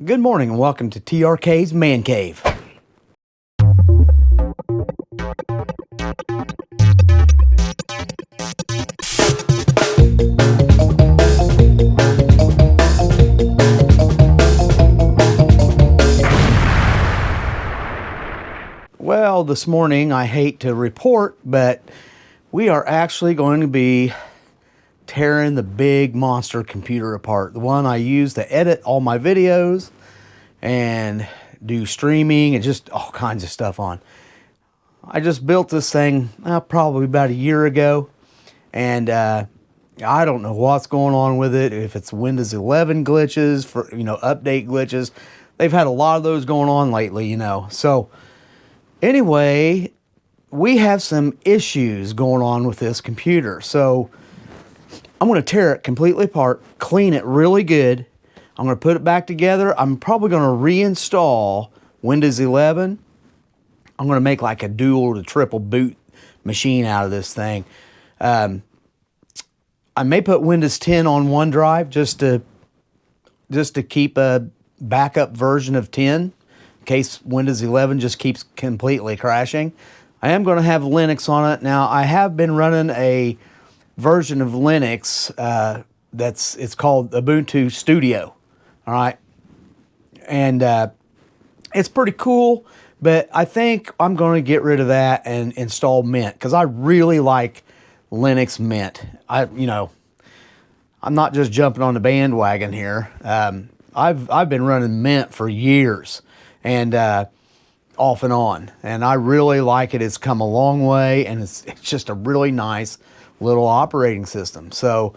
Good morning and welcome to TRK's Man Cave. Well, this morning I hate to report, but we are actually going to be tearing the big monster computer apart. The one I use to edit all my videos and do streaming and just all kinds of stuff on. I just built this thing probably about a year ago, and I don't know what's going on with it. If it's Windows 11 glitches, update glitches. They've had a lot of those going on lately, So anyway, we have some issues going on with this computer. So I'm going to tear it completely apart, clean it really good. I'm going to put it back together. I'm probably going to reinstall Windows 11. I'm going to make like a dual to triple boot machine out of this thing. I may put Windows 10 on OneDrive just to keep a backup version of 10 in case Windows 11 just keeps completely crashing. I am going to have Linux on it. Now, I have been running a version of Linux it's called Ubuntu Studio. All right. And it's pretty cool, but I think I'm going to get rid of that and install Mint because I really like Linux Mint. I'm not just jumping on the bandwagon here. I've been running Mint for years and off and on, and I really like it. It's come a long way, and it's just a really nice little operating system. So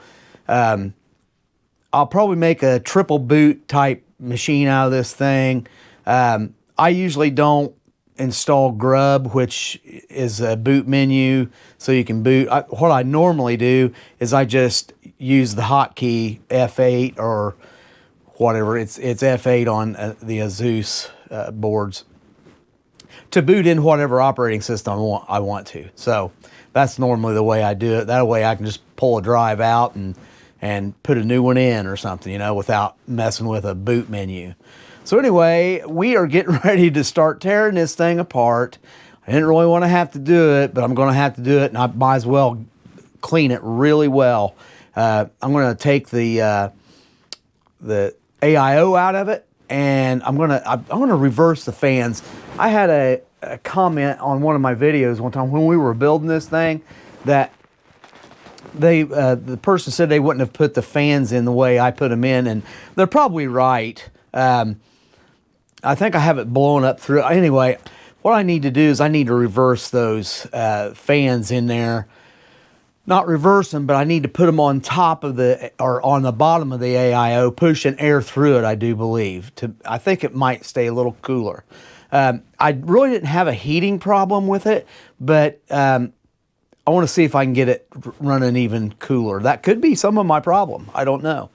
I'll probably make a triple boot type machine out of this thing. I usually don't install Grub, which is a boot menu so you can boot. What I normally do is I just use the hotkey F8 or whatever. It's F8 on the Asus boards to boot in whatever operating system I want to. So that's normally the way I do it. That way I can just pull a drive out and put a new one in or something, without messing with a boot menu. So anyway, we are getting ready to start tearing this thing apart. I didn't really want to have to do it, but I'm going to have to do it, and I might as well clean it really well. I'm going to take the AIO out of it, and I'm going to reverse the fans. I had a comment on one of my videos one time when we were building this thing that the person said they wouldn't have put the fans in the way I put them in, and they're probably right. I think I have it blowing up through. Anyway, what I need to do is I need to reverse those fans in there. Not reverse them, but I need to put them on top of or on the bottom of the AIO, pushing air through it, I do believe. I think it might stay a little cooler. I really didn't have a heating problem with it, but I want to see if I can get it running even cooler. That could be some of my problem. I don't know.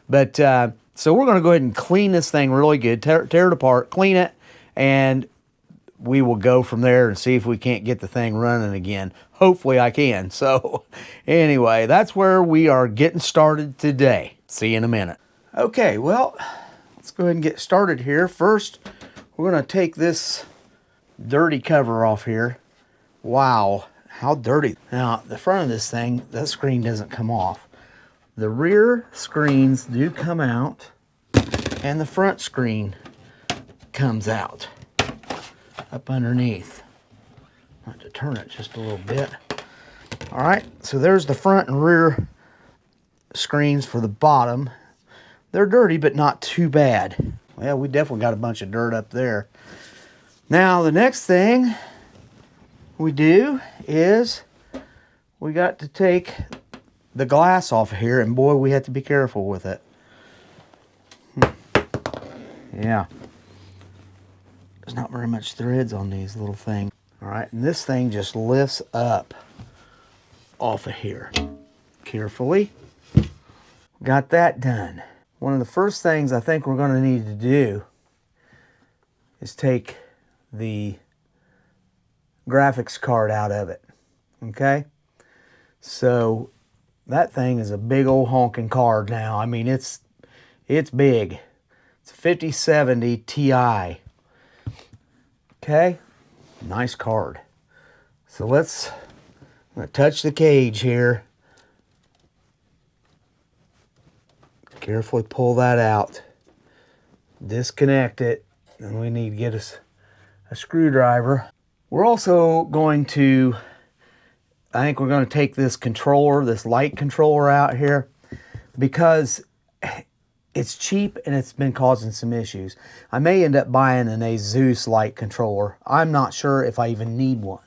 But so we're going to go ahead and clean this thing really good, tear it apart, clean it, and we will go from there and see if we can't get the thing running again. Hopefully I can. So anyway, that's where we are getting started today. See you in a minute. Okay, well, let's go ahead and get started here. First, we're going to take this dirty cover off here. Wow, how dirty. Now, the front of this thing, that screen doesn't come off. The rear screens do come out, and the front screen comes out up underneath. I have to turn it just a little bit. All right, so there's the front and rear screens for the bottom. They're dirty, but not too bad. Well, we definitely got a bunch of dirt up there. Now, the next thing we do is we got to take the glass off of here, and boy, we have to be careful with it. Yeah. There's not very much threads on these little things. All right, and this thing just lifts up off of here. Carefully. Got that done. One of the first things I think we're going to need to do is take the graphics card out of it. Okay? So that thing is a big old honking card now. I mean, it's big. It's a 5070 Ti. Okay, nice card. So I'm gonna touch the cage here. Carefully pull that out. Disconnect it, and we need to get us a screwdriver. We're also going to, I think we're going to take this controller, this light controller out here, because it's cheap and it's been causing some issues. I may end up buying an Asus light controller. I'm not sure if I even need one.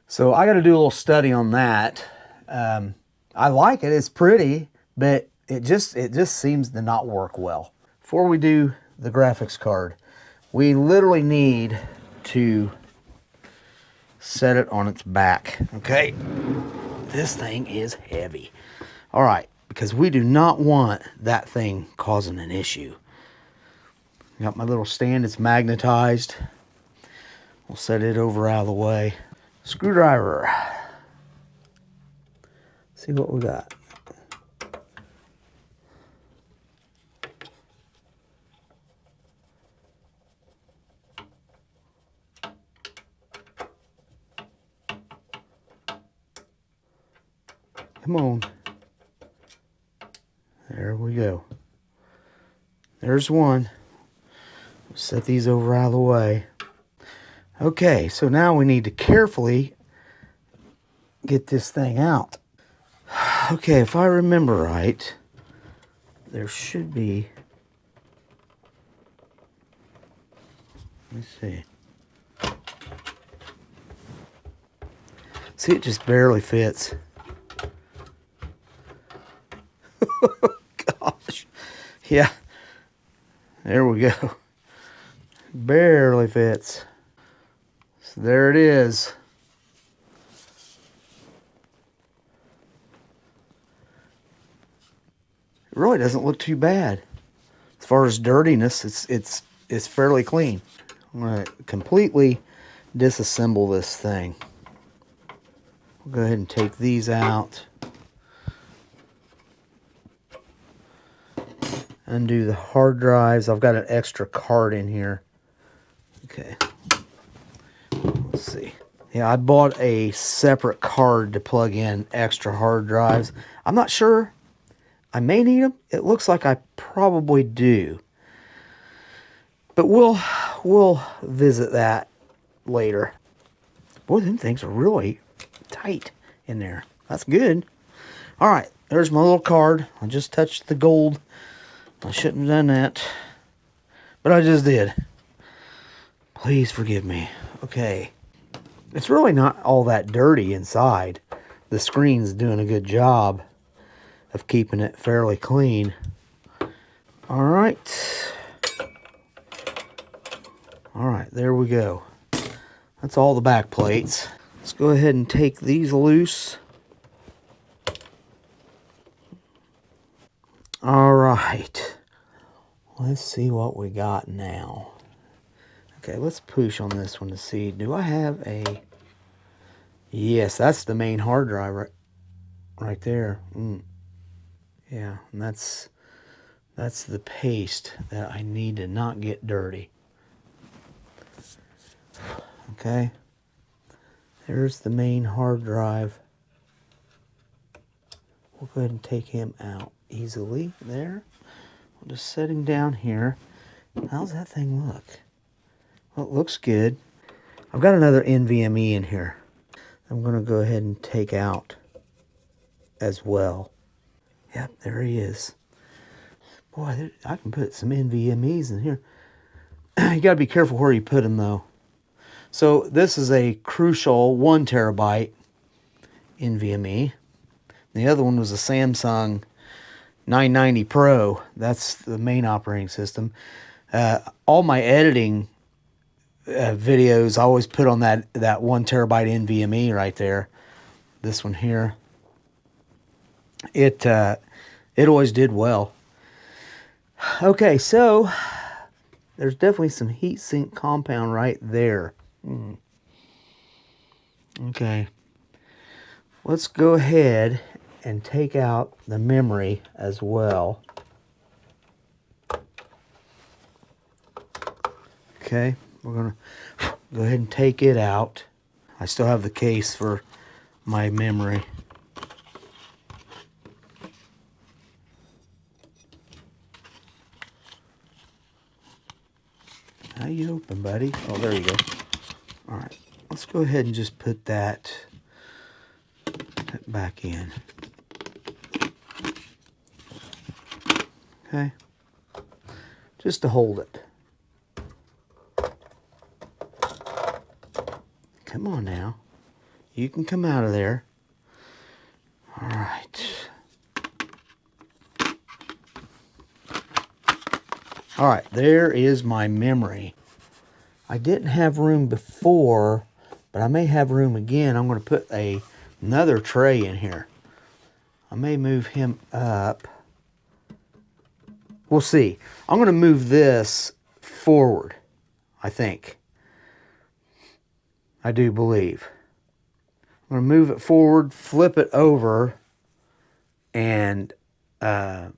So I got to do a little study on that. I like it, it's pretty, but it just seems to not work well. Before we do the graphics card, we literally need to set it on its back, okay? This thing is heavy. All right, because we do not want that thing causing an issue. Got my little stand, it's magnetized. We'll set it over out of the way. Screwdriver. See what we got. Come on. There we go. There's one. Set these over out of the way. Okay, so now we need to carefully get this thing out. Okay, if I remember right, there should be, let's see. See, it just barely fits. Gosh. Yeah. There we go. Barely fits. So there it is. It really doesn't look too bad. As far as dirtiness, it's fairly clean. I'm going to completely disassemble this thing. We'll go ahead and take these out. Undo the hard drives. I've got an extra card in here. Okay. Let's see. Yeah, I bought a separate card to plug in extra hard drives. I'm not sure. I may need them. It looks like I probably do. But we'll visit that later. Boy, them things are really tight in there. That's good. All right, there's my little card. I just touched the gold. I shouldn't have done that, but I just did. Please forgive me. Okay. It's really not all that dirty inside. The screen's doing a good job of keeping it fairly clean. All right. All right, there we go. That's all the back plates. Let's go ahead and take these loose. All right. Let's see what we got now. Okay, let's push on this one to see. Do I have a... Yes, that's the main hard drive right there. Yeah, and that's the paste that I need to not get dirty. Okay. There's the main hard drive. We'll go ahead and take him out easily there. We'll just set him down here. How's that thing look? Well, it looks good. I've got another NVMe in here. I'm going to go ahead and take out as well. Yep, there he is. Boy, I can put some NVMe's in here. You got to be careful where you put them, though. So this is a Crucial 1 terabyte NVMe. The other one was a Samsung 990 Pro. That's the main operating system. All my editing videos I always put on that 1 terabyte NVMe right there. This one here. It always did well. Okay, so there's definitely some heatsink compound right there. Okay. Let's go ahead and take out the memory as well. Okay, we're gonna go ahead and take it out. I still have the case for my memory. How you open, buddy? Oh, there you go. All right, let's go ahead and just put that back in. Okay, just to hold it. Come on now. You can come out of there. All right. All right, there is my memory. I didn't have room before, but I may have room again. I'm going to put another tray in here. I may move him up. We'll see. I'm going to move this forward, I think. I do believe. I'm going to move it forward, flip it over, and the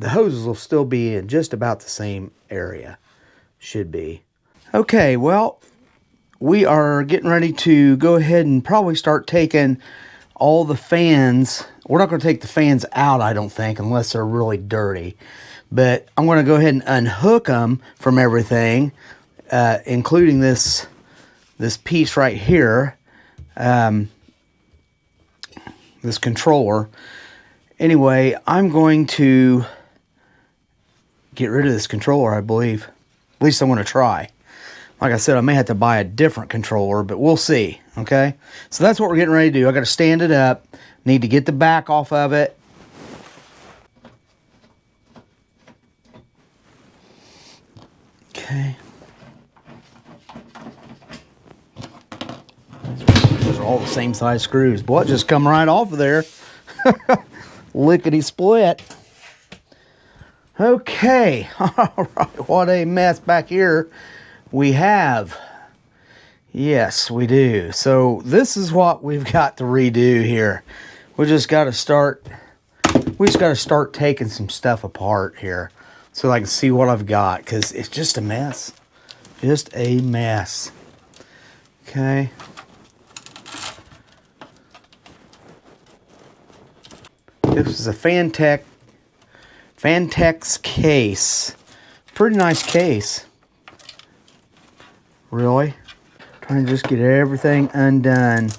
hoses will still be in just about the same area. Should be. Okay, well, we are getting ready to go ahead and probably start taking all the fans. We're not going to take the fans out, I don't think, unless they're really dirty. But I'm going to go ahead and unhook them from everything, including this piece right here, this controller. Anyway, I'm going to get rid of this controller, I believe. At least I'm going to try. Like I said, I may have to buy a different controller, but we'll see, okay? So that's what we're getting ready to do. I got to stand it up. Need to get the back off of it. Okay. Those are all the same size screws. Boy, it just come right off of there. Lickety split. Okay, all right, what a mess back here we have. Yes, we do. So this is what we've got to redo here. We just got to start taking some stuff apart here so I can see what I've got, because it's just a mess. Just a mess. Okay. This is a Fantex case. Pretty nice case. Really. Trying to just get everything undone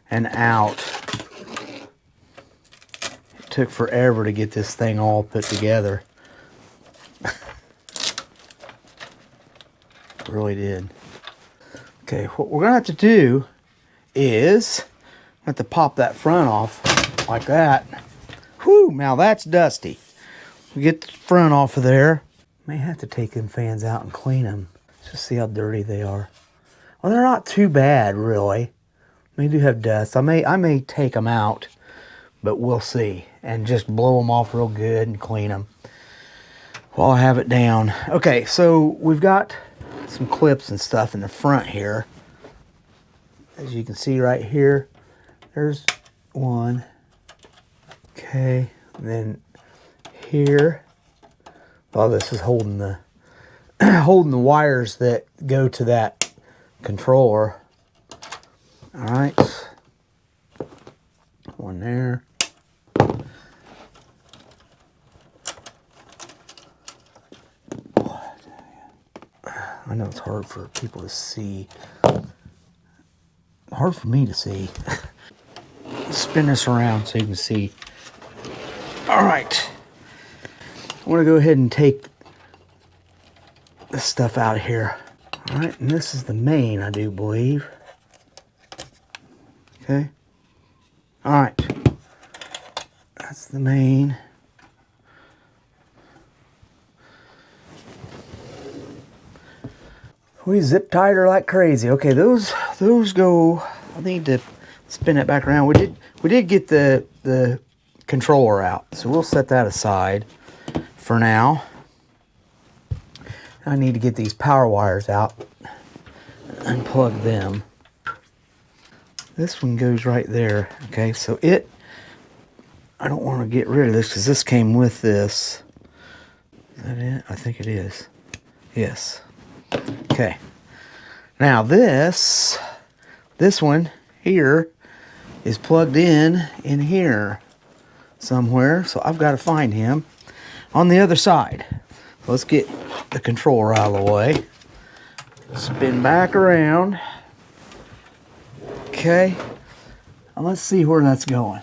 and out. It took forever to get this thing all put together. It really did. Okay, what we're gonna have to do is have to pop that front off like that. Whew, now that's dusty. We get the front off of there. May have to take them fans out and clean them. Just see how dirty they are. Well, they're not too bad, really. They do have dust. I may take them out, but we'll see. And just blow them off real good and clean them while I have it down. Okay, so we've got some clips and stuff in the front here. As you can see right here, there's one. Okay, and then here, oh, this is holding the holding the wires that go to that controller. All right, one there. I know it's hard for people to see. Hard for me to see. Spin this around so you can see. All right. I'm going to go ahead and take this stuff out of here. All right, and this is the main, I do believe. Okay. All right. That's the main. We zip tied her like crazy. Okay, those go. I need to spin it back around. We did get the controller out, so we'll set that aside for now. I need to get these power wires out, unplug them. This one goes right there. Okay, so I don't want to get rid of this because this came with this. Is that it? I think it is. Yes. Okay. Now this one here is plugged in here somewhere. So I've got to find him on the other side. So let's get the controller out of the way. Spin back around. Okay. Now let's see where that's going.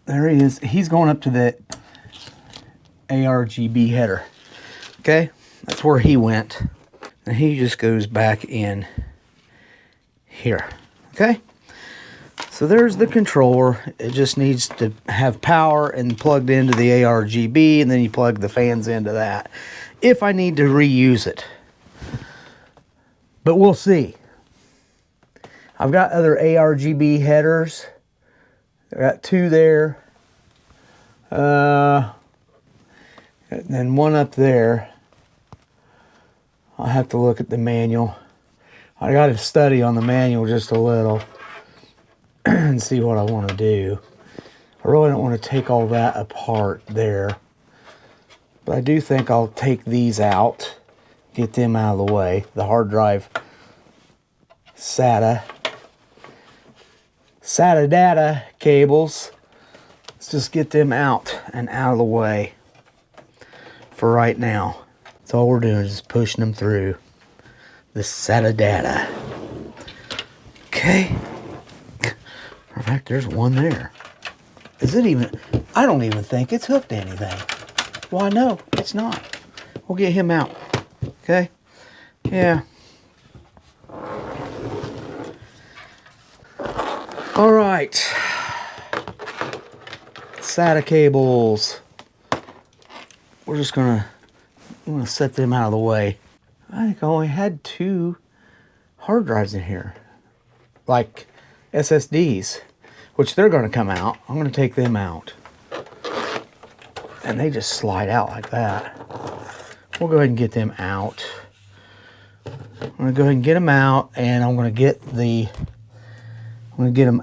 There he is. He's going up to the ARGB header. Okay. That's where he went. And he just goes back in here. Okay. So there's the controller. It just needs to have power and plugged into the ARGB, and then you plug the fans into that if I need to reuse it. But we'll see. I've got other ARGB headers. I got two there. And then one up there. I'll have to look at the manual. I got to study on the manual just a little and see what I want to do. I really don't want to take all that apart there. But I do think I'll take these out, get them out of the way. The hard drive SATA data cables. Let's just get them out and out of the way for right now. That's all we're doing is just pushing them through the SATA data. Okay. In fact, there's one there. Is it even? I don't even think it's hooked to anything. Why, no, it's not. We'll get him out. Okay? Yeah. All right. SATA cables. We're just I'm gonna set them out of the way. I think I only had 2 hard drives in here, like SSDs, which they're gonna come out. I'm gonna take them out, and they just slide out like that. We'll go ahead and get them out. I'm gonna go ahead and get them out, and I'm gonna get them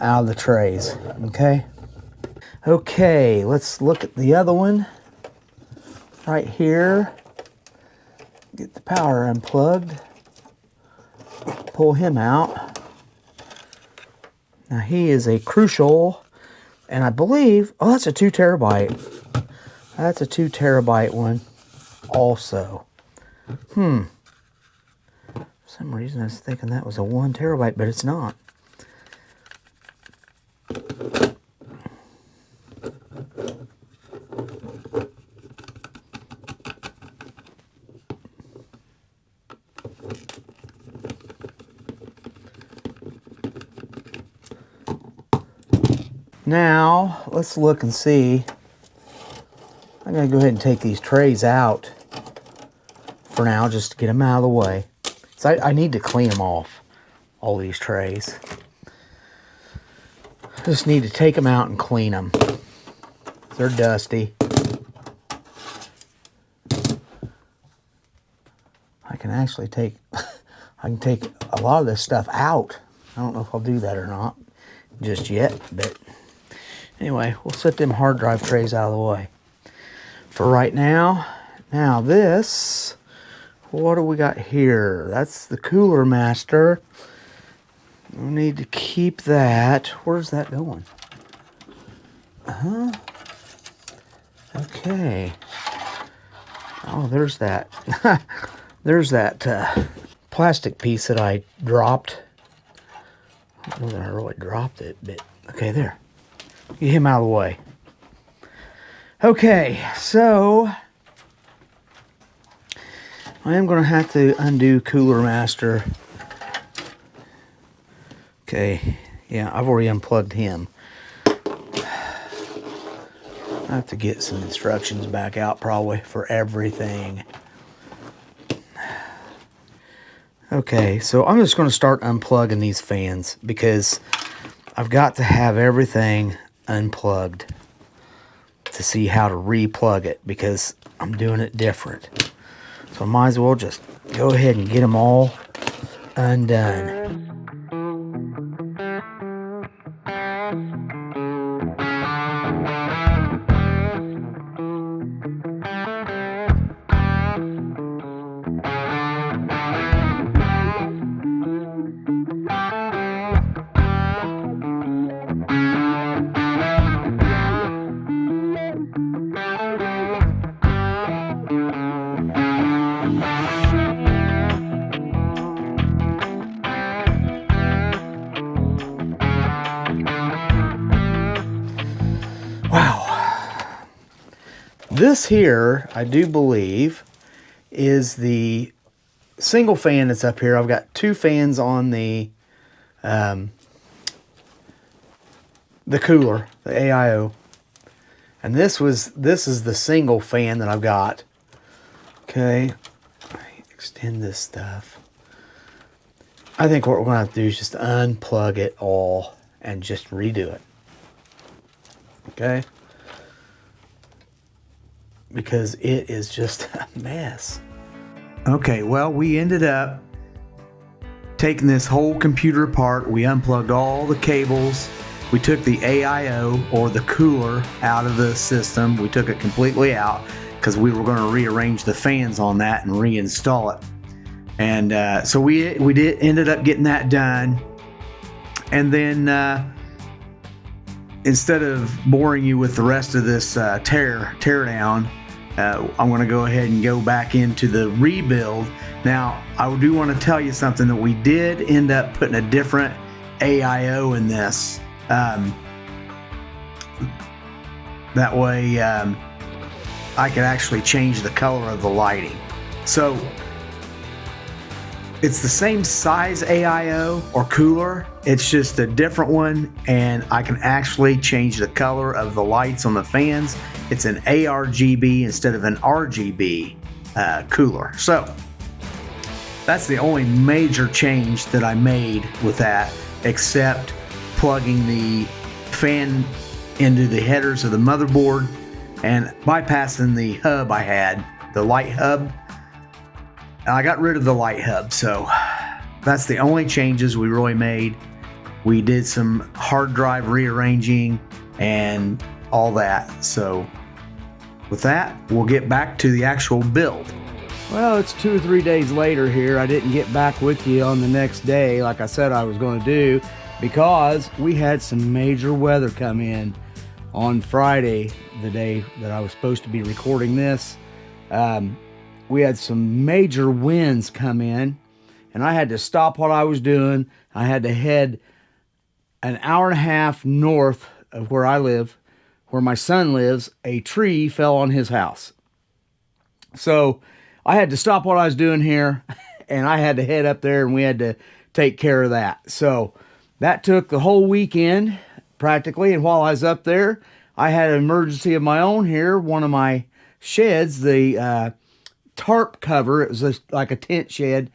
out of the trays. Okay. Okay, let's look at the other one right here. Get the power unplugged. Pull him out. Now he is a Crucial, and I believe, oh, that's a 2 terabyte. That's a 2 terabyte one also. For some reason I was thinking that was a 1 terabyte, but it's not. Now, let's look and see. I'm going to go ahead and take these trays out for now, just to get them out of the way. So I need to clean them off, all these trays. I just need to take them out and clean them. They're dusty. I can actually take, I can take a lot of this stuff out. I don't know if I'll do that or not just yet, but anyway, we'll set them hard drive trays out of the way for right now. Now this, what do we got here? That's the Cooler Master. We need to keep that. Where's that going? Okay. Oh, there's that. There's that plastic piece that I dropped. I don't know that I really dropped it, but okay, there. Get him out of the way. Okay, so I am going to have to undo Cooler Master. Okay, yeah, I've already unplugged him. I have to get some instructions back out probably for everything. Okay, so I'm just going to start unplugging these fans because I've got to have everything unplugged to see how to re-plug it because I'm doing it different. So I might as well just go ahead and get them all undone. This here, I do believe, is the single fan that's up here. I've got two fans on the cooler, the AIO. And this is the single fan that I've got. Okay, extend this stuff. I think what we're gonna have to do is just unplug it all and just redo it. Okay, because it is just a mess. Okay, well, we ended up taking this whole computer apart. We unplugged all the cables. We took the AIO, or the cooler, out of the system. We took it completely out because we were going to rearrange the fans on that and reinstall it. And so we ended up getting that done. And then instead of boring you with the rest of this tear down, I'm going to go ahead and go back into the rebuild. Now, I do want to tell you something, that we did end up putting a different AIO in this. That way I could actually change the color of the lighting. So it's the same size AIO or cooler, it's just a different one, and I can actually change the color of the lights on the fans. It's an ARGB instead of an RGB cooler. So that's the only major change that I made with that, except plugging the fan into the headers of the motherboard and bypassing the hub I had, the light hub. And I got rid of the light hub, so that's the only changes we really made. We did some hard drive rearranging and all that. So with that, we'll get back to the actual build. Well, it's 2 or 3 days later here. I didn't get back with you on the next day like I said I was going to do, because we had some major weather come in on Friday, the day that I was supposed to be recording this. We had some major winds come in, and I had to stop what I was doing. I had to head an hour and a half north of where I live, where my son lives. A tree fell on his house. So I had to stop what I was doing here, and I had to head up there, and we had to take care of that. So that took the whole weekend, practically. And while I was up there, I had an emergency of my own here. One of my sheds, the tarp cover, it was like a tent shed.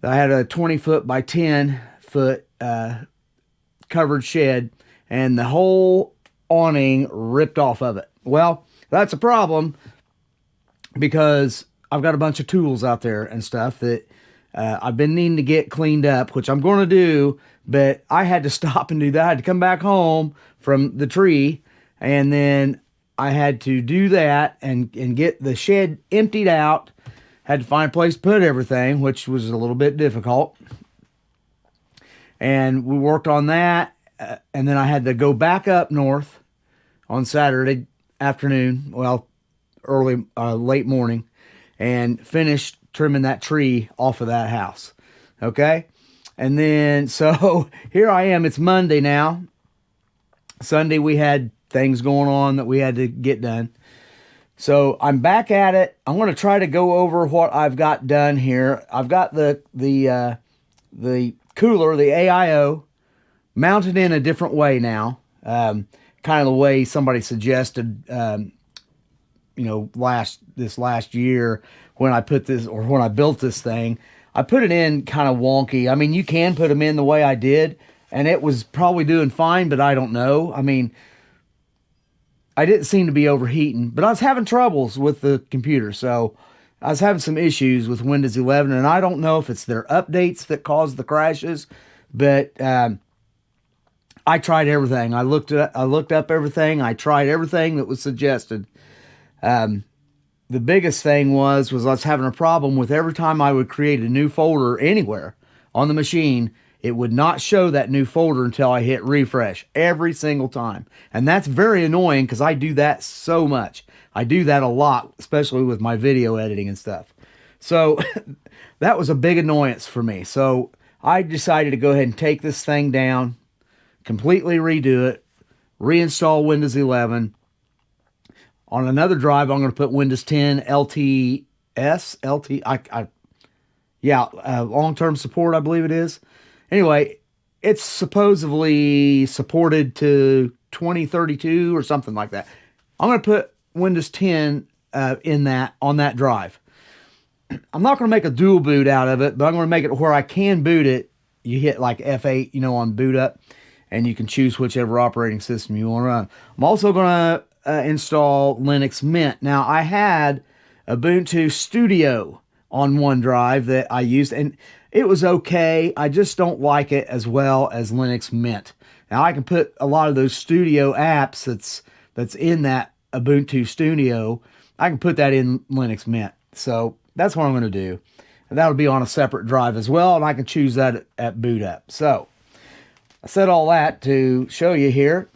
I had a 20-foot by 10-foot covered shed, and the whole awning ripped off of it. Well, that's a problem, because I've got a bunch of tools out there and stuff that I've been needing to get cleaned up, which I'm going to do, but I had to stop and do that. I had to come back home from the tree, and then I had to do that and get the shed emptied out. Had to find a place to put everything, which was a little bit difficult. And we worked on that, and then I had to go back up north on Saturday afternoon, well, late morning, and finish trimming that tree off of that house. Okay? And then, so here I am. It's Monday now. Sunday we had things going on that we had to get done. So I'm back at it. I'm going to try to go over what I've got done here. I've got the cooler, the AIO, mounted in a different way now. Kind of the way somebody suggested, this last year when I put this, or when I built this thing. I put it in kind of wonky. I mean, you can put them in the way I did, and it was probably doing fine, but I don't know. I mean, I didn't seem to be overheating, but I was having troubles with the computer. So I was having some issues with Windows 11, and I don't know if it's their updates that caused the crashes, but I tried everything. I looked up everything. I tried everything that was suggested. The biggest thing was I was having a problem with every time I would create a new folder anywhere on the machine, it would not show that new folder until I hit refresh every single time. And that's very annoying, because I do that so much. I do that a lot, especially with my video editing and stuff. So that was a big annoyance for me. So I decided to go ahead and take this thing down, completely redo it, reinstall Windows 11. On another drive, I'm going to put Windows 10 long-term support, I believe it is. Anyway, it's supposedly supported to 2032 or something like that. I'm going to put Windows 10 on that drive. I'm not going to make a dual boot out of it, but I'm going to make it where I can boot it. You hit like F8, on boot up, and you can choose whichever operating system you want to run. I'm also going to install Linux Mint. Now, I had Ubuntu Studio on one drive that I used, and it was okay. I just don't like it as well as Linux Mint. Now, I can put a lot of those Studio apps that's in that Ubuntu Studio, I can put that in Linux Mint. So that's what I'm going to do. And that'll be on a separate drive as well, and I can choose that at boot up. So I said all that to show you here.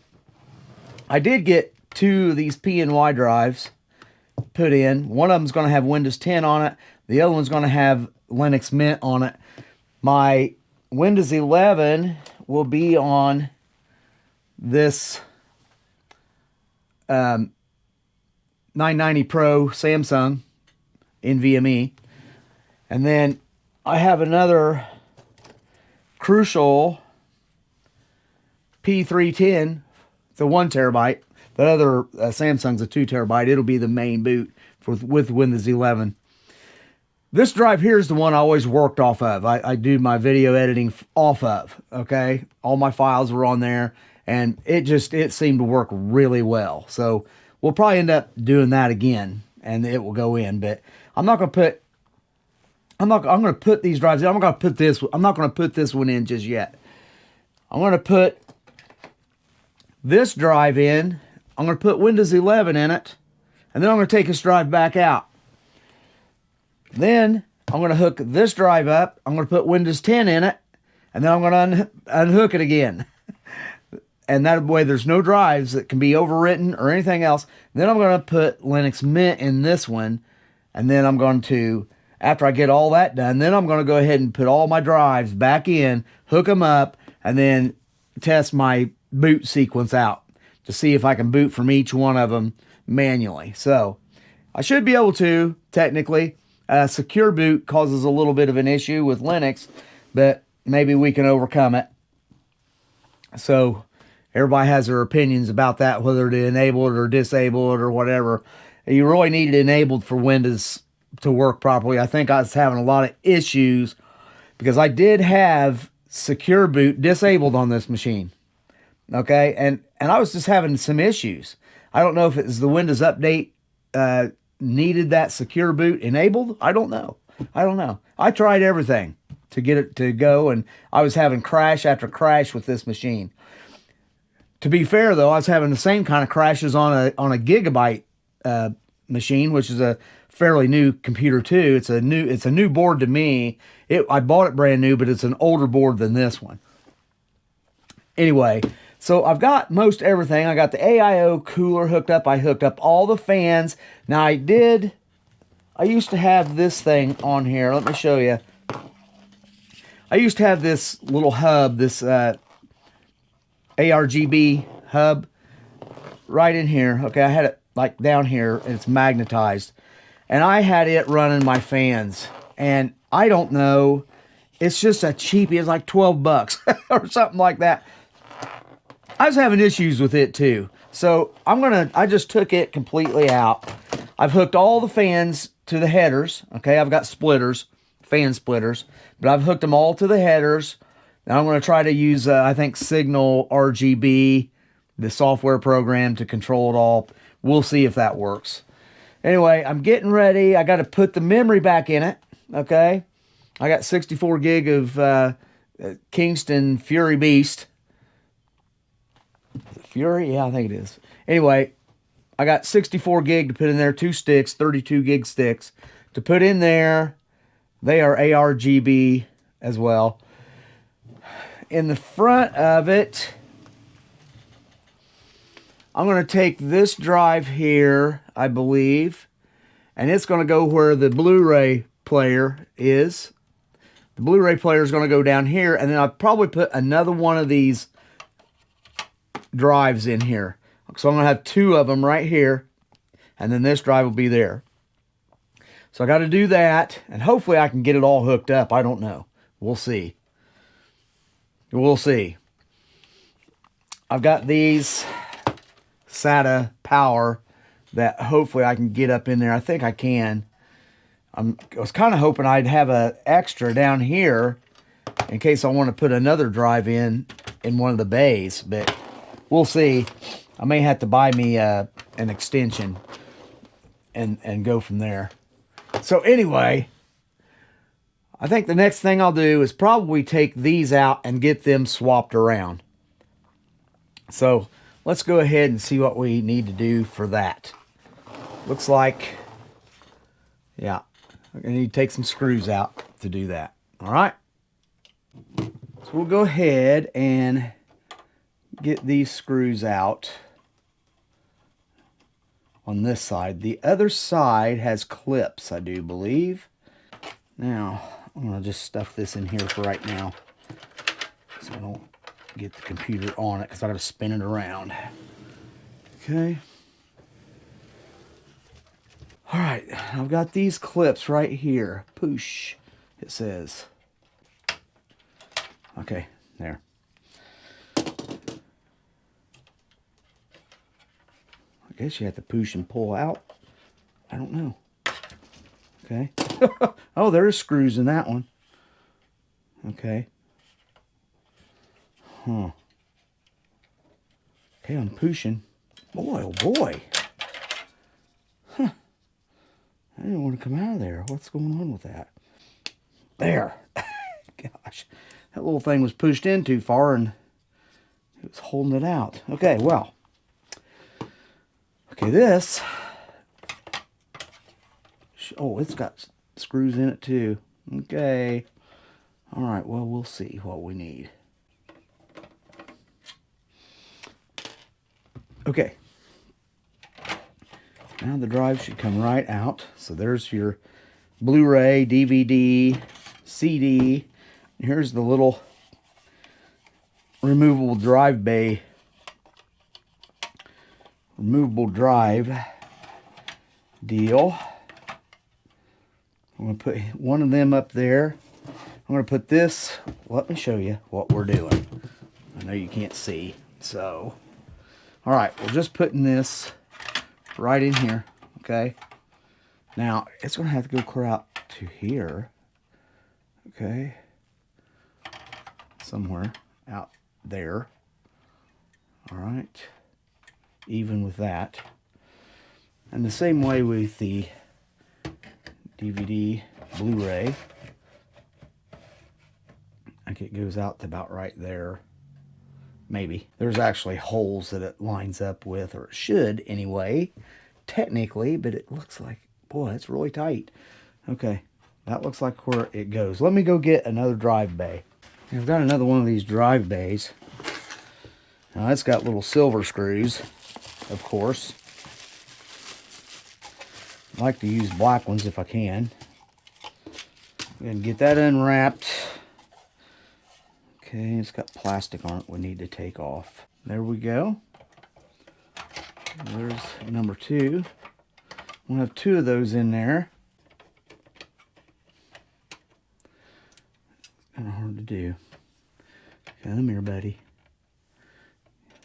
I did get 2 of these PNY drives put in. One of them's going to have Windows 10 on it. The other one's going to have Linux Mint on it. My Windows 11 will be on this 990 Pro Samsung NVMe. And then I have another Crucial P310. It's a 1 terabyte. The other Samsung's a 2 terabyte. It'll be the main boot with Windows 11. This drive here is the one I always worked off of. I do my video editing off of, okay? All my files were on there, and it seemed to work really well. So we'll probably end up doing that again, and it will go in. But I'm going to put these drives in. I'm not going to put this one in just yet. I'm going to put this drive in. I'm going to put Windows 11 in it, and then I'm going to take this drive back out. Then I'm going to hook this drive up. I'm going to put Windows 10 in it, and then I'm going to unhook it again. And that way there's no drives that can be overwritten or anything else. Then I'm going to put Linux Mint in this one, and then I'm going to, after I get all that done, then I'm going to go ahead and put all my drives back in, hook them up, and then test my boot sequence out to see if I can boot from each one of them manually. So I should be able to, technically. Secure boot causes a little bit of an issue with Linux, but maybe we can overcome it. So everybody has their opinions about that, whether to enable it or disable it or whatever. You really need it enabled for Windows to work properly. I think I was having a lot of issues because I did have secure boot disabled on this machine. Okay, and I was just having some issues. I don't know if it was the Windows update needed that secure boot enabled. I don't know. I tried everything to get it to go, and I was having crash after crash with this machine. To be fair, though, I was having the same kind of crashes on a Gigabyte machine, which is a fairly new computer too. It's a new board to me. I bought it brand new, but it's an older board than this one. Anyway, so I've got most everything. I got the AIO cooler hooked up. I hooked up all the fans. Now I used to have this thing on here. Let me show you. I used to have this little hub, this ARGB hub right in here. Okay, I had it like down here, and it's magnetized. And I had it running my fans. And I don't know, it's just a cheapie. It's like 12 bucks or something like that. I was having issues with it too. So I just took it completely out. I've hooked all the fans to the headers. Okay, I've got splitters, fan splitters, but I've hooked them all to the headers. Now I'm going to try to use, I think, Signal RGB, the software program to control it all. We'll see if that works. Anyway, I'm getting ready. I got to put the memory back in it. Okay, I got 64 gig of Kingston Fury Beast. Fury? Yeah, I think it is. Anyway, I got 64 gig to put in there, 2 sticks, 32 gig sticks to put in there. They are ARGB as well. In the front of it, I'm going to take this drive here, I believe, and it's going to go where the Blu-ray player is. The Blu-ray player is going to go down here, and then I'll probably put another one of these drives in here. So I'm going to have 2 of them right here, and then this drive will be there. So I got to do that, and hopefully I can get it all hooked up. I don't know. We'll see. We'll see. I've got these SATA power that hopefully I can get up in there. I think I can. I was kind of hoping I'd have an extra down here in case I want to put another drive in one of the bays, but we'll see. I may have to buy me an extension and go from there. So anyway, I think the next thing I'll do is probably take these out and get them swapped around. So let's go ahead and see what we need to do for that. Looks like, yeah, I'm going to need to take some screws out to do that. All right. So we'll go ahead and get these screws out on this side. The other side has clips, I do believe. Now, I'm going to just stuff this in here for right now so I don't get the computer on it because I got to spin it around. Okay. All right, I've got these clips right here. Push, it says. Okay, there. I guess you have to push and pull out. I don't know. Okay. Oh, there's screws in that one. Okay. Huh. Okay, I'm pushing. Boy, oh boy. Huh. I didn't want to come out of there. What's going on with that? There. Gosh. That little thing was pushed in too far and it was holding it out. Okay, well. Okay, this. Oh, it's got screws in it too. Okay. All right, well, we'll see what we need. Okay. Now the drive should come right out. So there's your Blu-ray, DVD, CD. Here's the little removable drive bay. Removable drive deal. I'm going to put one of them up there. I'm going to put this. Let me show you what we're doing. I know you can't see. So, all right, we're just putting this right in here. Okay. Now, it's going to have to go clear out to here. Okay. Somewhere out there. All right. Even with that. And the same way with the DVD Blu-ray. I think it goes out to about right there. Maybe. There's actually holes that it lines up with, or it should anyway, technically, but it looks like, boy, it's really tight. Okay, that looks like where it goes. Let me go get another drive bay. I've got another one of these drive bays. Now it's got little silver screws, of course. I like to use black ones if I can. And get that unwrapped. Okay, it's got plastic on it we need to take off. There we go. There's number 2. We'll have 2 of those in there. Kind of hard to do. Come here, buddy.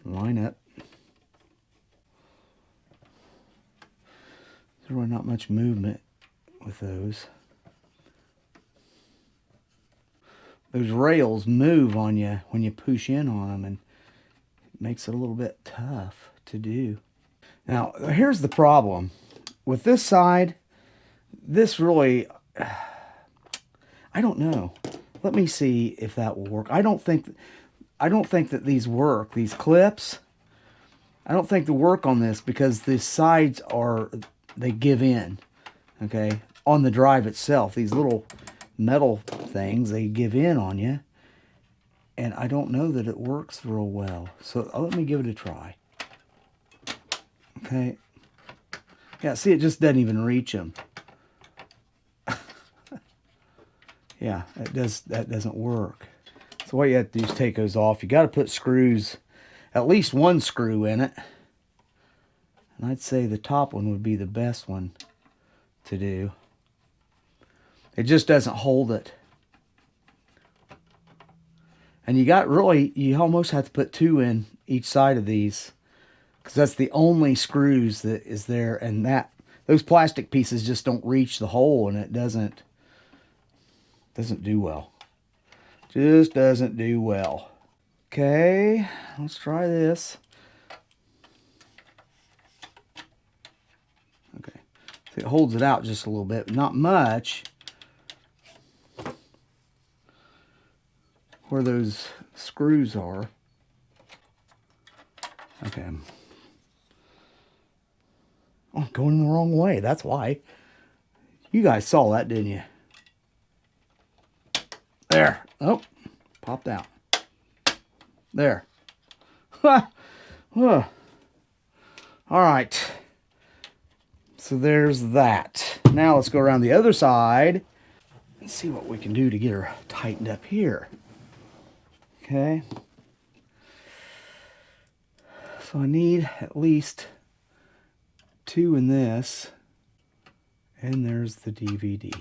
Line up. There's really not much movement with those. Those rails move on you when you push in on them, and it makes it a little bit tough to do. Now, here's the problem. With this side, this really, I don't know. Let me see if that will work. I don't think that these work. These clips, I don't think they work on this because the sides they give in. Okay, on the drive itself, these little metal things, they give in on you, and I don't know that it works real well. So let me give it a try. Okay. Yeah, see, it just doesn't even reach them. Yeah, that doesn't work. So what you have to do is take those off. You got to put screws, at least one screw in it. And I'd say the top one would be the best one to do. It just doesn't hold it. And you almost have to put 2 in each side of these, because that's the only screws that is there, and those plastic pieces just don't reach the hole, and it doesn't do well. Just doesn't do well. Okay, let's try this. Okay, so it holds it out just a little bit, not much. Where those screws are. Okay. Oh, going the wrong way. That's why. You guys saw that, didn't you? There. Oh, popped out. There. All right. So there's that. Now let's go around the other side and see what we can do to get her tightened up here. Okay. So I need at least 2 in this. And there's the DVD.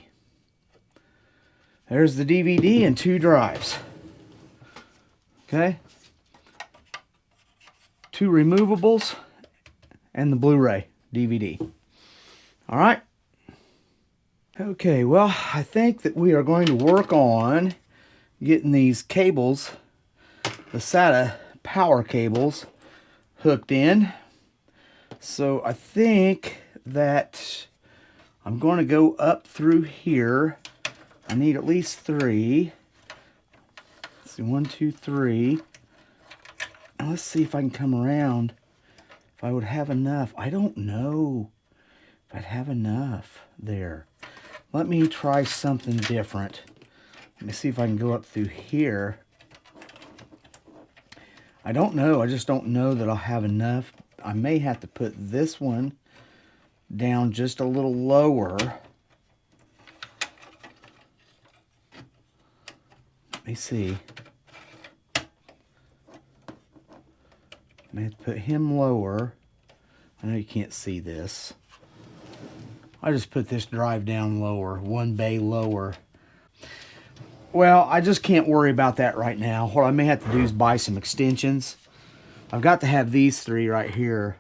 There's the DVD and 2 drives. Okay. 2 removables and the Blu-ray DVD. All right. Okay, well, I think that we are going to work on getting these cables, the SATA power cables, hooked in. So I think that I'm going to go up through here. I need at least 3. Let's see, 1, 2, 3. And let's see if I can come around. If I would have enough. I don't know if I'd have enough there. Let me try something different. Let me see if I can go up through here. I don't know. I just don't know that I'll have enough. I may have to put this one down just a little lower. Let me see. I may have to put him lower. I know you can't see this. I just put this drive down lower, 1 bay lower. Well, I just can't worry about that right now. What I may have to do is buy some extensions. I've got to have these 3 right here.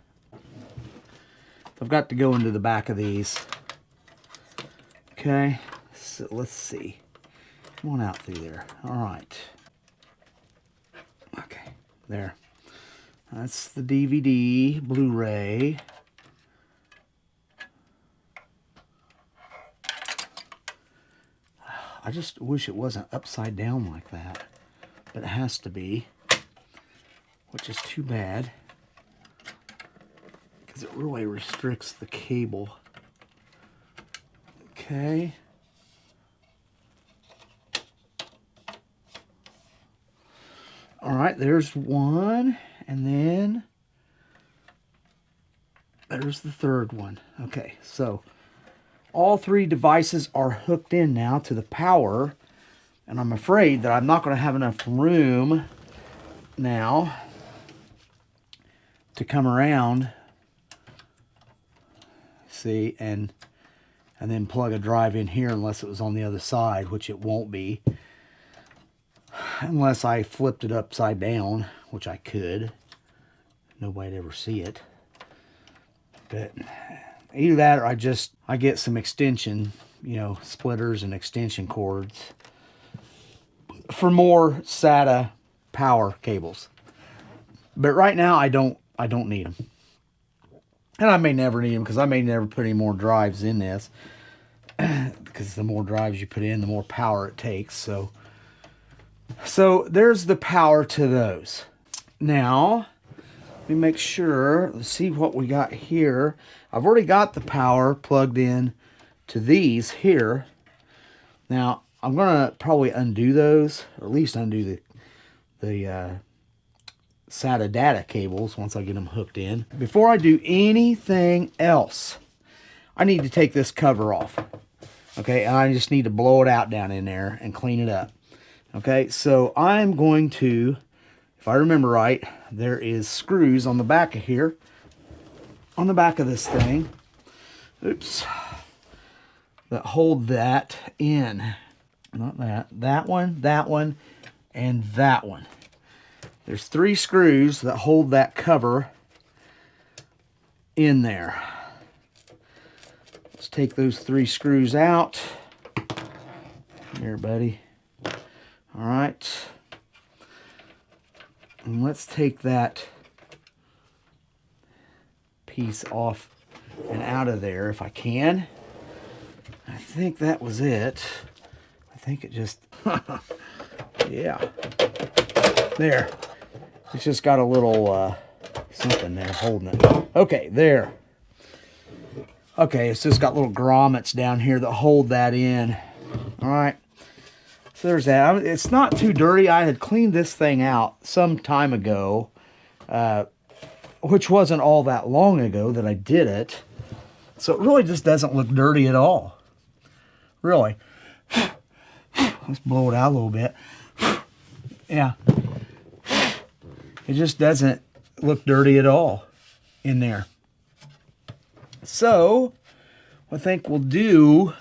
I've got to go into the back of these. Okay, so let's see. Come on out through there. All right. Okay, there. That's the DVD, Blu-ray. I just wish it wasn't upside down like that, but it has to be, which is too bad because it really restricts the cable. Okay. All right, there's one, and then there's the third one. Okay, so all 3 devices are hooked in now to the power, and I'm afraid that I'm not going to have enough room now to come around, see, and then plug a drive in here unless it was on the other side, which it won't be, unless I flipped it upside down, which I could. Nobody'd ever see it. But either that or I get some extension, splitters and extension cords for more SATA power cables. But right now I don't need them. And I may never need them because I may never put any more drives in this. Because the more drives you put in, the more power it takes. So there's the power to those. Now, let me make sure. Let's see what we got here. I've already got the power plugged in to these here. Now, I'm going to probably undo those, or at least undo the SATA data cables once I get them hooked in. Before I do anything else, I need to take this cover off. Okay, and I just need to blow it out down in there and clean it up. Okay, so I'm going to, if I remember right, there is screws on the back of here on the back of this thing. Oops. That hold that in. Not that. That one, and that one. There's 3 screws that hold that cover in there. Let's take those 3 screws out. Here, buddy. All right. And let's take that piece off and out of there if I can. I think that was it. I think it just, yeah. There. It's just got a little something there holding it. Okay, there. Okay, it's just got little grommets down here that hold that in. All right. So there's that. It's not too dirty. I had cleaned this thing out some time ago, which wasn't all that long ago that I did it. So it really just doesn't look dirty at all. Really. Let's blow it out a little bit. Yeah. It just doesn't look dirty at all in there. So, what I think we'll do,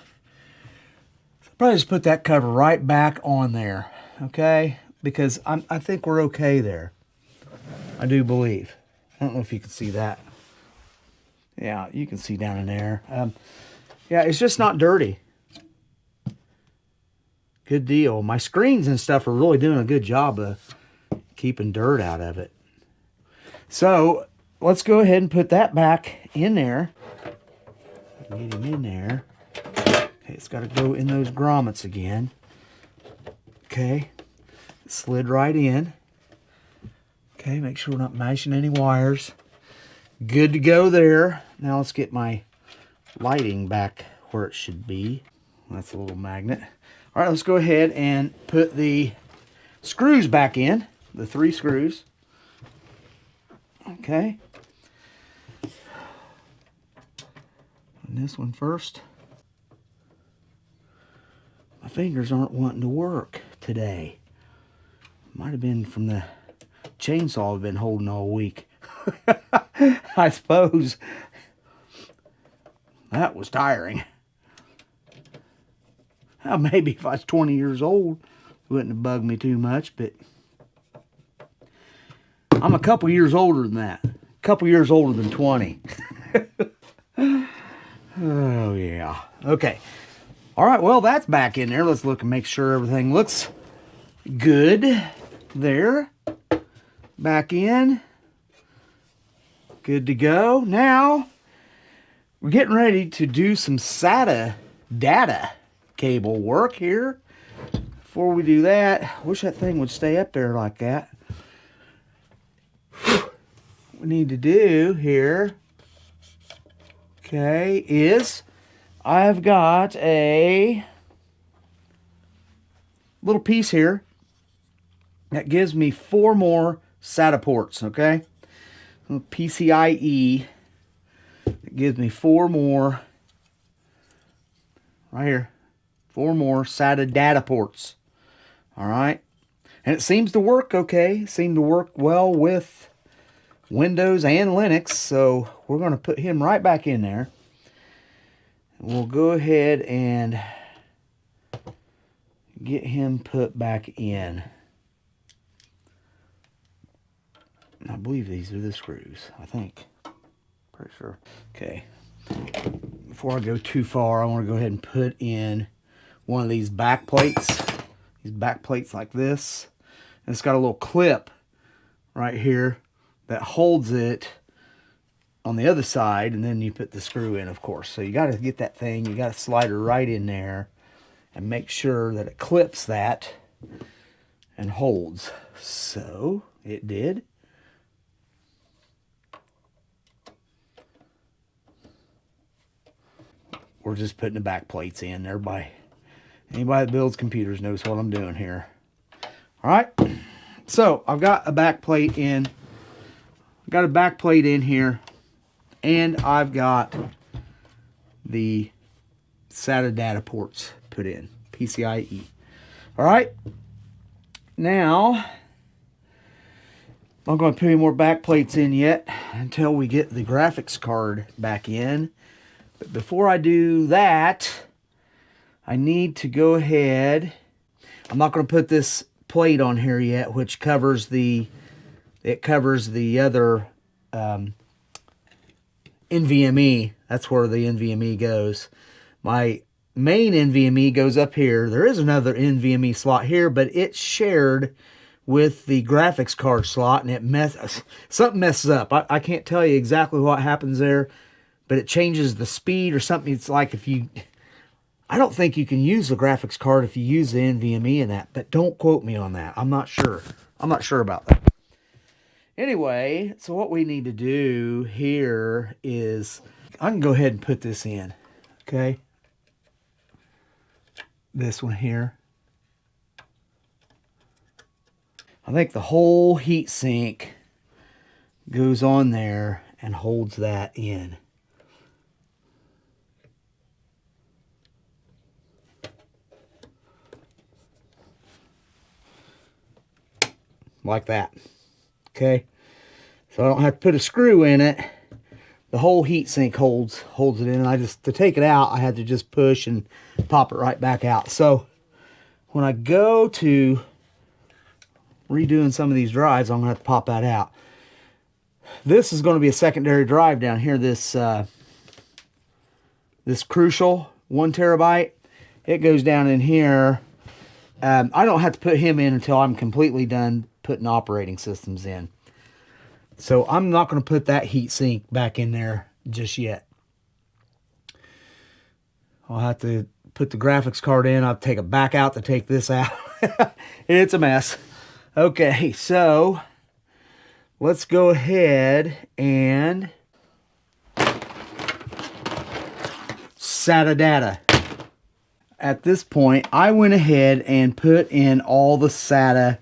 probably just put that cover right back on there, okay? Because I think we're okay there. I do believe. I don't know if you can see that. Yeah, you can see down in there. Yeah, it's just not dirty. Good deal. My screens and stuff are really doing a good job of keeping dirt out of it. So let's go ahead and put that back in there. Get him in there. Okay, it's got to go in those grommets again. Okay, it slid right in. Okay, make sure we're not mashing any wires. Good to go there. Now let's get my lighting back where it should be. That's a little magnet. All right, let's go ahead and put the screws back in. The 3 screws. Okay. And this one first. My fingers aren't wanting to work today. Might have been from the chainsaw I've been holding all week. I suppose. That was tiring. Well, maybe if I was 20 years old, it wouldn't have bugged me too much, but I'm a couple years older than that. A couple years older than 20. Oh, yeah. Okay. All right, well, that's back in there. Let's look and make sure everything looks good there. Back in. Good to go. Now, we're getting ready to do some SATA data cable work here. Before we do that, I wish that thing would stay up there like that. What we need to do here, okay, is I've got a little piece here that gives me 4 more SATA ports, okay? PCIe. It gives me 4 more, right here, 4 more SATA data ports. All right. And it seems to work okay. It seemed to work well with Windows and Linux. So we're going to put him right back in there. We'll go ahead and get him put back in. I believe these are the screws, I think. Pretty sure. Okay. Before I go too far, I want to go ahead and put in one of these back plates. These back plates like this. And it's got a little clip right here that holds it on the other side, and then you put the screw in, of course. So you got to get that thing, you got to slide it right in there and make sure that it clips that and holds. So it did. We're just putting the back plates in. Anybody that builds computers knows what I'm doing here. All right. So I've got a back plate in. I've got a back plate in here. And I've got the SATA data ports put in. PCIe. All right. Now, I'm not going to put any more back plates in yet until we get the graphics card back in. But before I do that, I need to go ahead. I'm not going to put this plate on here yet, which covers the other NVMe. That's where the NVMe goes. My main NVMe goes up here. There is another NVMe slot here, but it's shared with the graphics card slot, and something messes up. I can't tell you exactly what happens there, but it changes the speed or something. It's like I don't think you can use the graphics card if you use the NVMe in that, but don't quote me on that. I'm not sure. I'm not sure about that. Anyway, so what we need to do here is, I can go ahead and put this in, okay? This one here. I think the whole heat sink goes on there and holds that in. Like that. Okay, so I don't have to put a screw in it. The whole heat sink holds it in. And to take it out, I had to just push and pop it right back out. So when I go to redoing some of these drives, I'm gonna have to pop that out. This is going to be a secondary drive down here. This Crucial 1 terabyte. It goes down in here. I don't have to put him in until I'm completely done putting operating systems in. So I'm not going to put that heat sink back in there just yet. I'll have to put the graphics card in. I'll take it back out to take this out. It's a mess. Okay, so let's go ahead and SATA data. At this point, I went ahead and put in all the SATA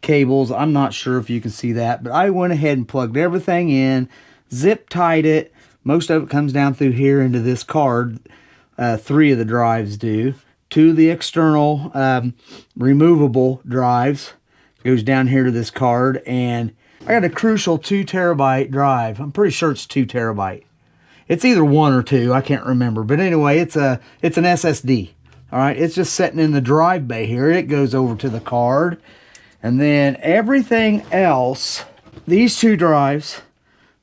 cables. I'm not sure if you can see that, but I went ahead and plugged everything in, zip tied it. Most of it comes down through here into this card. 3 of the drives do. 2 of the external removable drives goes down here to this card, and I got a Crucial 2 terabyte drive. I'm pretty sure it's 2 terabyte. It's either 1 or 2, I can't remember. But anyway, it's an SSD. All right, it's just sitting in the drive bay here. It goes over to the card. And then everything else, these 2 drives,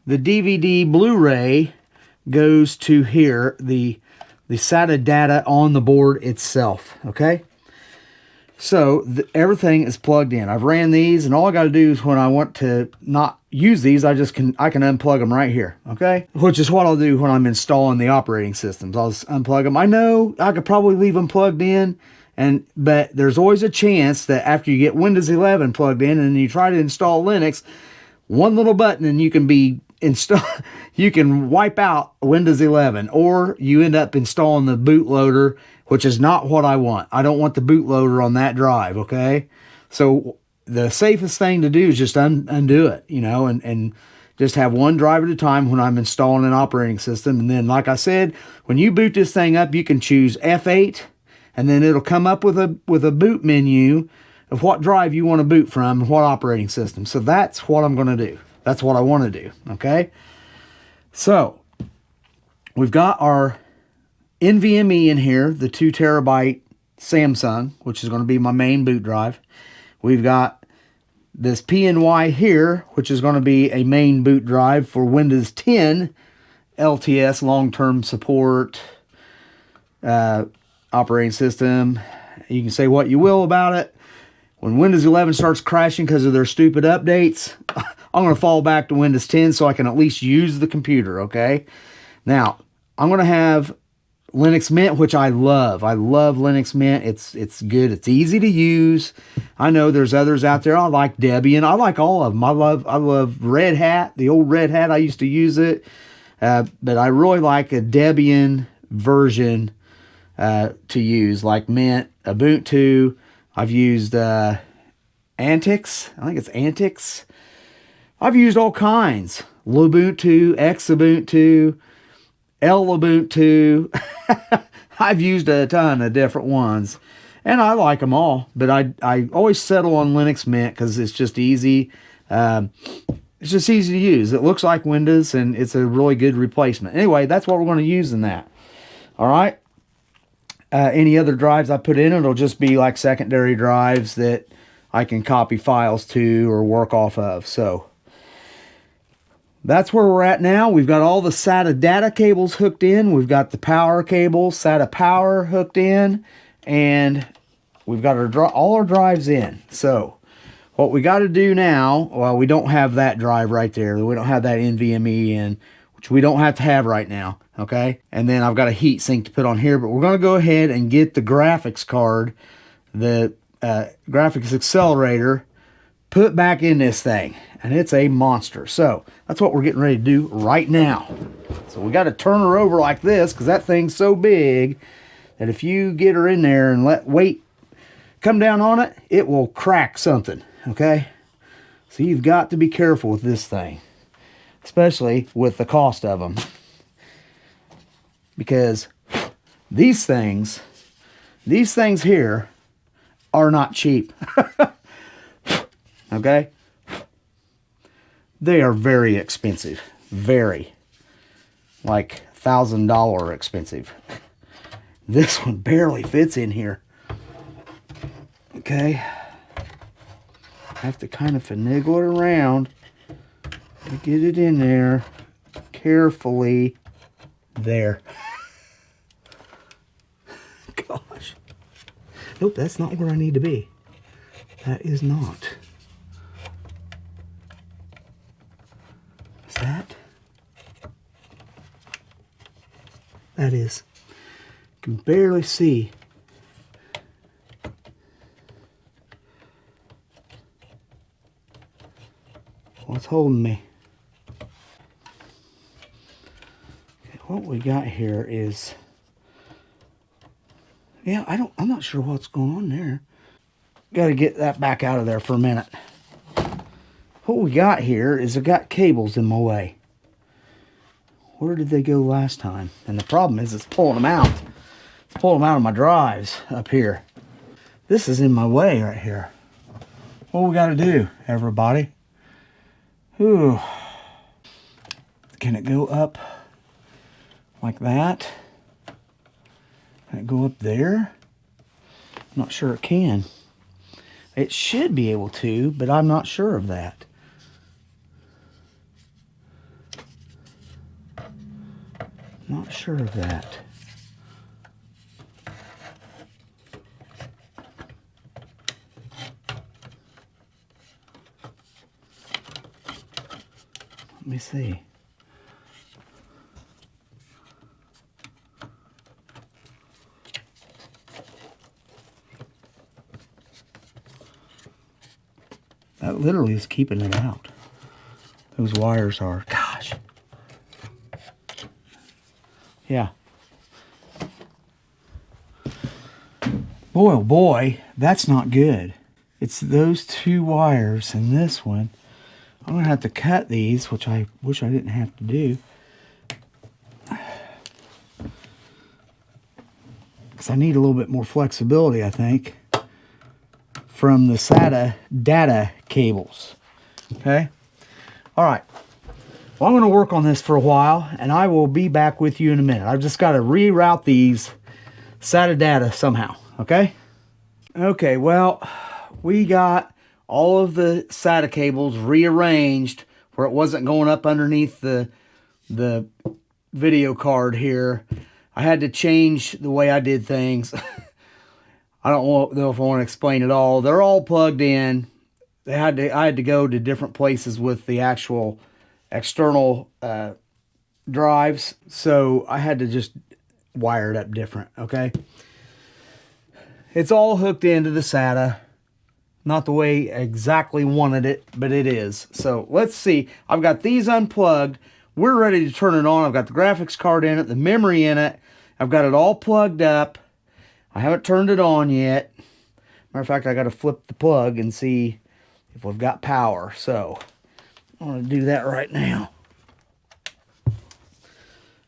the DVD Blu-ray goes to here, the SATA data on the board itself, okay? So everything is plugged in. I've ran these, and all I got to do is when I want to not use these, I can unplug them right here, okay? Which is what I'll do when I'm installing the operating systems. I'll just unplug them. I know I could probably leave them plugged in, but there's always a chance that after you get Windows 11 plugged in and you try to install Linux, one little button and you can you can wipe out Windows 11, or you end up installing the bootloader, which is not what I want. I don't want the bootloader on that drive, okay? So the safest thing to do is just undo it, you know, and just have one drive at a time when I'm installing an operating system. And then, like I said, when you boot this thing up, you can choose F8, and then it'll come up with a boot menu of what drive you want to boot from and what operating system. So that's what I'm going to do. That's what I want to do, okay? So we've got our NVMe in here, the 2 terabyte Samsung, which is going to be my main boot drive. We've got this PNY here, which is going to be a main boot drive for Windows 10 LTS, long-term support, operating system. You can say what you will about it. When Windows 11 starts crashing because of their stupid updates, I'm going to fall back to Windows 10 so I can at least use the computer, okay? Now, I'm going to have Linux Mint, which I love. I love Linux Mint. It's good. It's easy to use. I know there's others out there. I like Debian. I like all of them. I love Red Hat, the old Red Hat. I used to use it. But I really like a Debian version to use, like Mint, Ubuntu. I've used Antix. I think it's Antix. I've used all kinds. Lubuntu, Xubuntu, Lubuntu. I've used a ton of different ones, and I like them all. But I always settle on Linux Mint because it's just easy. It's just easy to use. It looks like Windows, and it's a really good replacement. Anyway, that's what we're going to use in that. All right. Any other drives I put in, it'll just be like secondary drives that I can copy files to or work off of. So that's where we're at now. We've got all the SATA data cables hooked in. We've got the power cable, SATA power hooked in, and we've got all our drives in. So what we got to do now, well, we don't have that drive right there. We don't have that NVMe in, which we don't have to have right now, okay? And then I've got a heat sink to put on here, but we're going to go ahead and get the graphics card, the graphics accelerator, put back in this thing, and it's a monster. So that's what we're getting ready to do right now. So we got to turn her over like this because that thing's so big that if you get her in there and let weight come down on it, it will crack something, okay? So you've got to be careful with this thing, especially with the cost of them, because these things here are not cheap. Okay? They are very expensive. Very. Like $1,000 expensive. This one barely fits in here. Okay? I have to kind of finagle it around to get it in there carefully. There. Gosh. Nope, that's not where I need to be. That is not. Is that? That is. I can barely see. What's holding me? Okay, what we got here is, yeah, I'm not sure what's going on there. Got to get that back out of there for a minute. What we got here is I got cables in my way. Where did they go last time? And the problem is it's pulling them out. It's pulling them out of my drives up here. This is in my way right here. What we got to do, everybody? Ooh. Can it go up like that? Can it go up there? I'm not sure it can. It should be able to, but I'm not sure of that. Not sure of that. Let me see. That literally is keeping it out. Those wires are, gosh. Yeah. Boy, oh boy, that's not good. It's those two wires and this one. I'm going to have to cut these, which I wish I didn't have to do. Because I need a little bit more flexibility, I think, from the SATA data cables. Okay? All right. Well, I'm going to work on this for a while, and I will be back with you in a minute. I've just got to reroute these SATA data somehow. Okay? Okay, well, we got all of the SATA cables rearranged where it wasn't going up underneath the video card here. I had to change the way I did things. I don't know if I want to explain it all. They're all plugged in. I had to go to different places with the actual external drives, so I had to just wire it up different, okay? It's all hooked into the SATA. Not the way I exactly wanted it, but it is. So let's see. I've got these unplugged. We're ready to turn it on. I've got the graphics card in it, the memory in it. I've got it all plugged up. I haven't turned it on yet. Matter of fact, I got to flip the plug and see if we've got power. So I'm going to do that right now.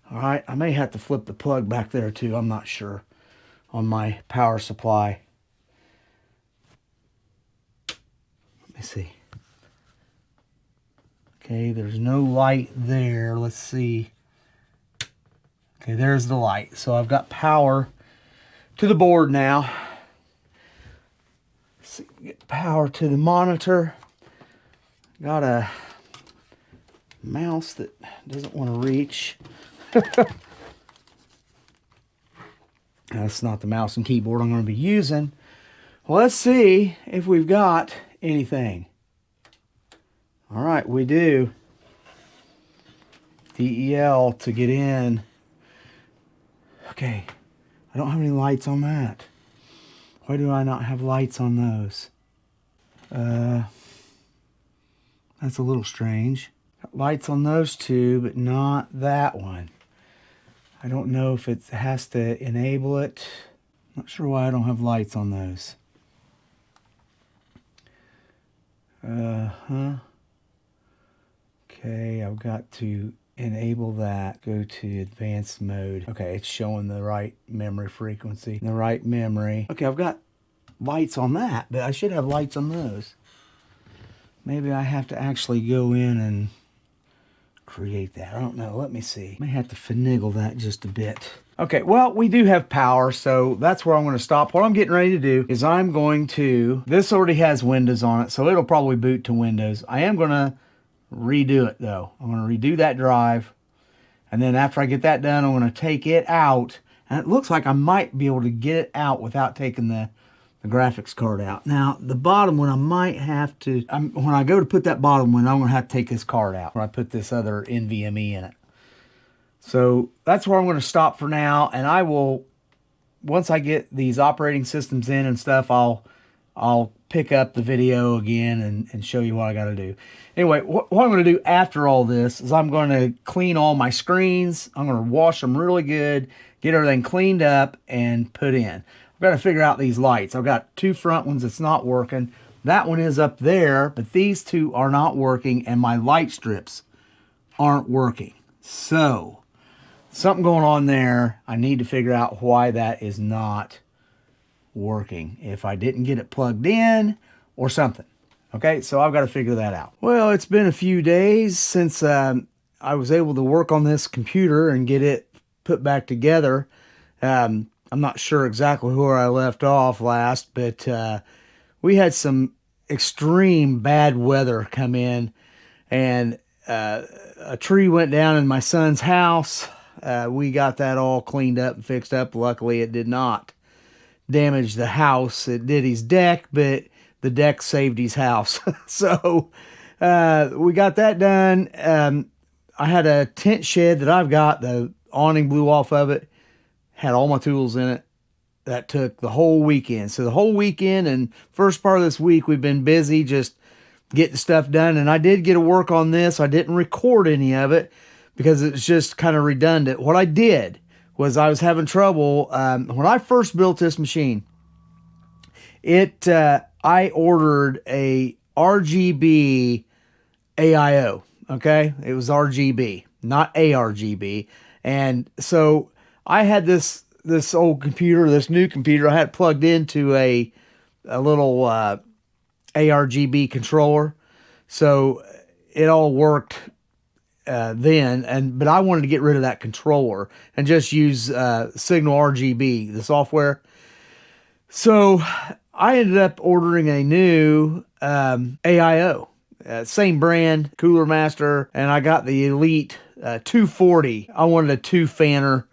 All right, I may have to flip the plug back there too. I'm not sure on my power supply. Let me see. Okay, there's no light there. Let's see. Okay, there's the light. So I've got power to the board now. Let's see, get power to the monitor. Got a mouse that doesn't want to reach. That's not the mouse and keyboard I'm going to be using. Well, let's see if we've got anything. All right, we do. DEL to get in. Okay, I don't have any lights on that. Why do I not have lights on those? That's a little strange. Got lights on those two, but not that one. I don't know if it has to enable it. Not sure why I don't have lights on those. Okay, I've got to enable that. Go to advanced mode. Okay, it's showing the right memory frequency. The right memory. Okay, I've got lights on that, but I should have lights on those. Maybe I have to actually go in and create that. I don't know. Let me see. May have to finagle that just a bit. Okay, well, we do have power, so that's where I'm going to stop. What I'm getting ready to do is I'm going to... This already has Windows on it, so it'll probably boot to Windows. I am going to redo it, though. I'm going to redo that drive, and then after I get that done, I'm going to take it out, and it looks like I might be able to get it out without taking the graphics card out. Now, the bottom one, I might have to... when I go to put that bottom one, I'm going to have to take this card out when I put this other NVMe in it. So that's where I'm going to stop for now, and I will, once I get these operating systems in and stuff, I'll pick up the video again and show you what I got to do. Anyway, what I'm going to do after all this is I'm going to clean all my screens. I'm going to wash them really good, get everything cleaned up, and put in. I've got to figure out these lights. I've got two front ones that's not working. That one is up there, but these two are not working, and my light strips aren't working. So... something going on there. I need to figure out why that is not working. If I didn't get it plugged in or something. Okay, so I've got to figure that out. Well, it's been a few days since I was able to work on this computer and get it put back together. I'm not sure exactly where I left off last, but we had some extreme bad weather come in, and a tree went down in my son's house. We got that all cleaned up and fixed up. Luckily, it did not damage the house. It did his deck, but the deck saved his house. So we got that done. I had a tent shed that I've got. The awning blew off of it. Had all my tools in it. That took the whole weekend. So the whole weekend and first part of this week, we've been busy just getting stuff done. And I did get to work on this. I didn't record any of it, because it's just kind of redundant. What I did was I was having trouble. When I first built this machine, I ordered a RGB AIO, okay? It was RGB, not ARGB. And so I had this old computer, this new computer, I had plugged into a little ARGB controller. So it all worked but I wanted to get rid of that controller and just use Signal RGB, the software. So I ended up ordering a new AIO, same brand, Cooler Master, and I got the Elite 240. I wanted a two-fanner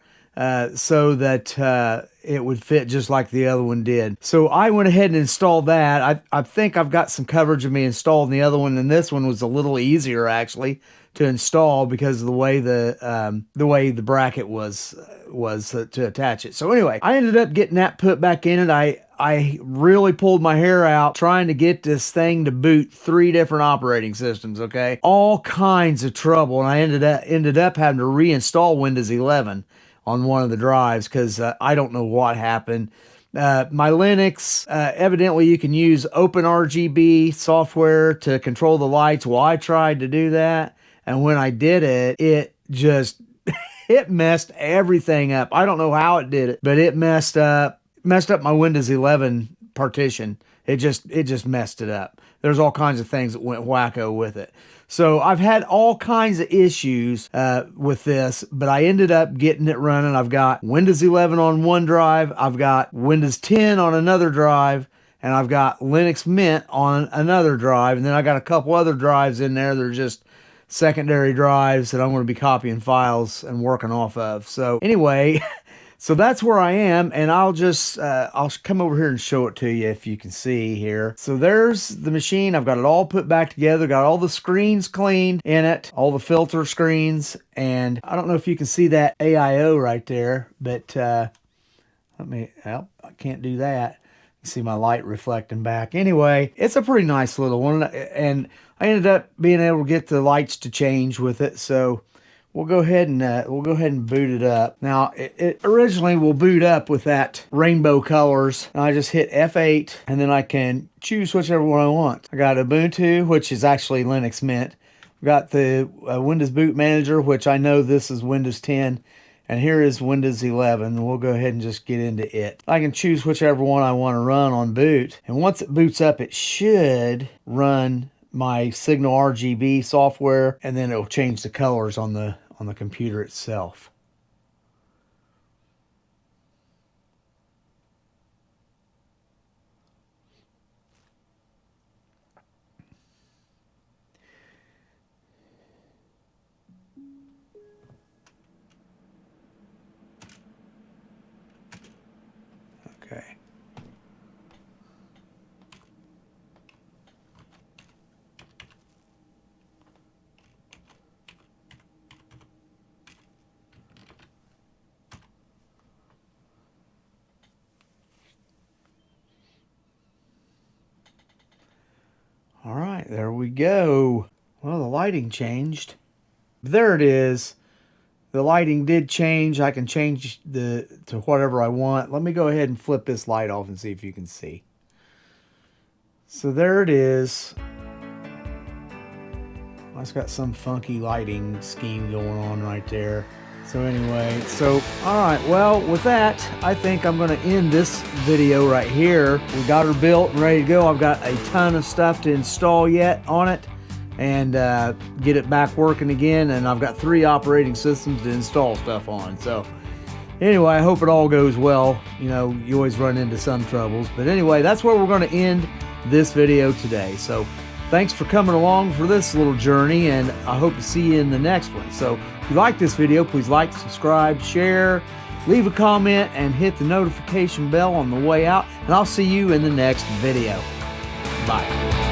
so that it would fit just like the other one did. So I went ahead and installed that. I think I've got some coverage of me installed in the other one, and this one was a little easier actually to install because of the way the bracket was to attach it. So anyway, I ended up getting that put back in it. I really pulled my hair out trying to get this thing to boot 3 different operating systems, okay? All kinds of trouble, and I ended up having to reinstall Windows 11 on one of the drives because I don't know what happened. My Linux, evidently you can use OpenRGB software to control the lights. Well, I tried to do that, and when I did it, it just, it messed everything up. I don't know how it did it, but it messed up my Windows 11 partition. It just messed it up. There's all kinds of things that went wacko with it. So I've had all kinds of issues with this, but I ended up getting it running. I've got Windows 11 on one drive, I've got Windows 10 on another drive, and I've got Linux Mint on another drive, and then I got a couple other drives in there that are just secondary drives that I'm going to be copying files and working off of. So anyway, so that's where I am, and I'll just I'll come over here and show it to you if you can see here. So there's the machine. I've got it all put back together, got all the screens cleaned in it, all the filter screens, and I don't know if you can see that AIO right there, but well, I can't do that. You see my light reflecting back. Anyway, it's a pretty nice little one, and I ended up being able to get the lights to change with it, so we'll go ahead and boot it up. Now, it originally will boot up with that rainbow colors. I just hit F8, and then I can choose whichever one I want. I got Ubuntu, which is actually Linux Mint. I've got the Windows Boot Manager, which I know this is Windows 10, and here is Windows 11. We'll go ahead and just get into it. I can choose whichever one I want to run on boot, and once it boots up, it should run my Signal RGB software, and then it'll change the colors on the computer itself. Okay. All right, there we go. Well, the lighting changed. There it is. The lighting did change. I can change to whatever I want. Let me go ahead and flip this light off and see if you can see. So there it is. Well, it's got some funky lighting scheme going on right there. So anyway, all right, well, with that, I think I'm going to end this video right here. We got her built and ready to go. I've got a ton of stuff to install yet on it and get it back working again. And I've got 3 operating systems to install stuff on. So anyway, I hope it all goes well. You know, you always run into some troubles. But anyway, that's where we're going to end this video today. So thanks for coming along for this little journey, and I hope to see you in the next one. So if you like this video, please like, subscribe, share, leave a comment, and hit the notification bell on the way out. And I'll see you in the next video. Bye.